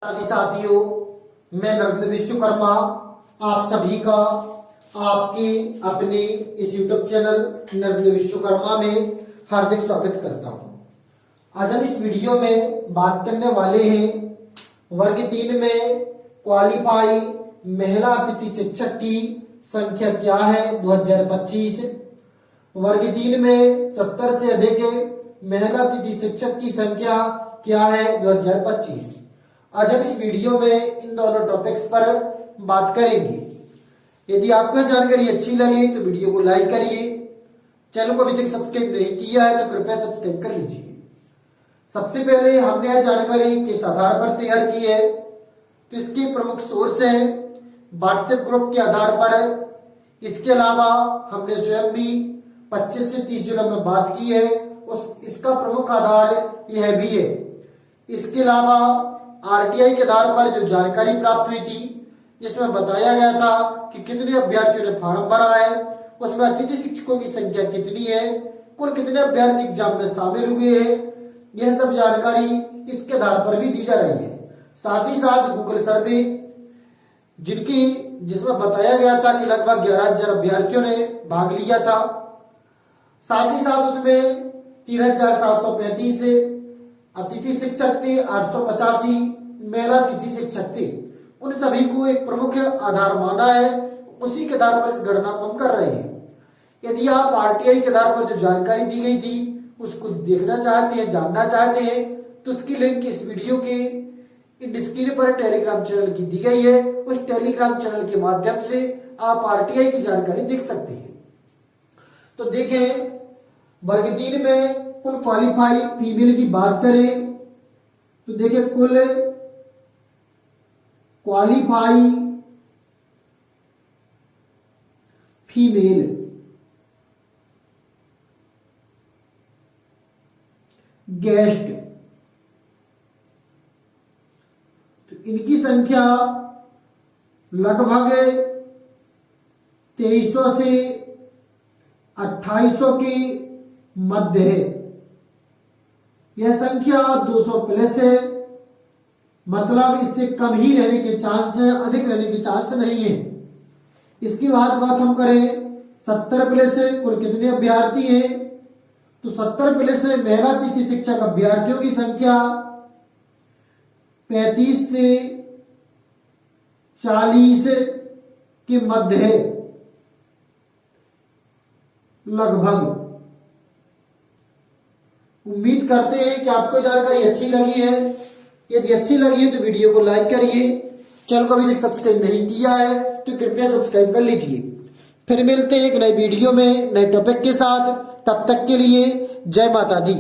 साथियों, मैं नरेंद्र विश्वकर्मा आप सभी का आपके अपने इस YouTube चैनल नरेंद्र विश्वकर्मा में हार्दिक स्वागत करता हूं। आज हम इस वीडियो में बात करने वाले हैं वर्ग 3 में क्वालिफाई महिला अतिथि शिक्षक की संख्या क्या है 2025। वर्ग 3 में 70 से अधिक महिला अतिथि शिक्षक की संख्या क्या है 2025। आज हम इस वीडियो में इन दोनों टॉपिक्स पर बात करेंगे। यदि आपको जानकारी अच्छी लगे तो वीडियो को लाइक करिए। चैनल को अभी तक सब्सक्राइब नहीं किया है तो कृपया सब्सक्राइब कर लीजिए। सबसे पहले हमने यह जानकारी किस आधार पर तैयार की है, तो इसके प्रमुख सोर्स है व्हाट्सएप ग्रुप के आधार पर। इसके अलावा हमने स्वयं भी 25 से 30 जुलाई में बात की है, इसका प्रमुख आधार यह भी है। इसके अलावा आरटीआई के आधार पर जो जानकारी प्राप्त हुई थी, जिसमें बताया गया था कि कितने अभ्यर्थियों ने फॉर्म भरा है, उसमें अतिथि शिक्षकों की संख्या कितनी है, कुल कितने अभ्यर्थी एग्जाम में शामिल हुए हैं, यह सब जानकारी इसके आधार पर भी दी जा रही है। साथ ही साथ गूगल सर्वे जिसमें बताया गया था कि लगभग 11,000 अभ्यर्थियों ने भाग लिया था। साथ ही साथ उसमें 3,735 अतिथि शिक्षक थे, 885 महिला अतिथि शिक्षक थे। उन सभी को एक प्रमुख आधार माना है, उसी के आधार पर इस गणना को हम कर रहे हैं। यदि आप आरटीआई के आधार पर जो जानकारी दी गई थी उसको देखना चाहते हैं, जानना चाहते हैं, तो उसकी लिंक इस वीडियो के स्क्रीन पर टेलीग्राम चैनल की दी गई है। उस टेलीग्राम चैनल के माध्यम से आप आरटीआई की जानकारी देख सकते हैं। तो देखें, वर्ग 3 में कुल क्वालिफाई फीमेल की बात करें तो देखिए, कुल क्वालिफाई फीमेल गेस्ट, तो इनकी संख्या लगभग 2300 से 2800 के मध्य है। यह संख्या 200 प्लस है, मतलब इससे कम ही रहने के चांस है, अधिक रहने के चांस नहीं है। इसके बाद बात हम करें 70 प्लस है, कुल कितने अभ्यर्थी हैं, तो 70 प्लस महिला अतिथि शिक्षक अभ्यर्थियों की संख्या 35 से 40 के मध्य है लगभग। उम्मीद करते हैं कि आपको जानकारी अच्छी लगी है। यदि अच्छी लगी है तो वीडियो को लाइक करिए। चैनल को अभी तक सब्सक्राइब नहीं किया है तो कृपया सब्सक्राइब कर लीजिए। फिर मिलते हैं एक नए वीडियो में नए टॉपिक के साथ। तब तक के लिए जय माता दी।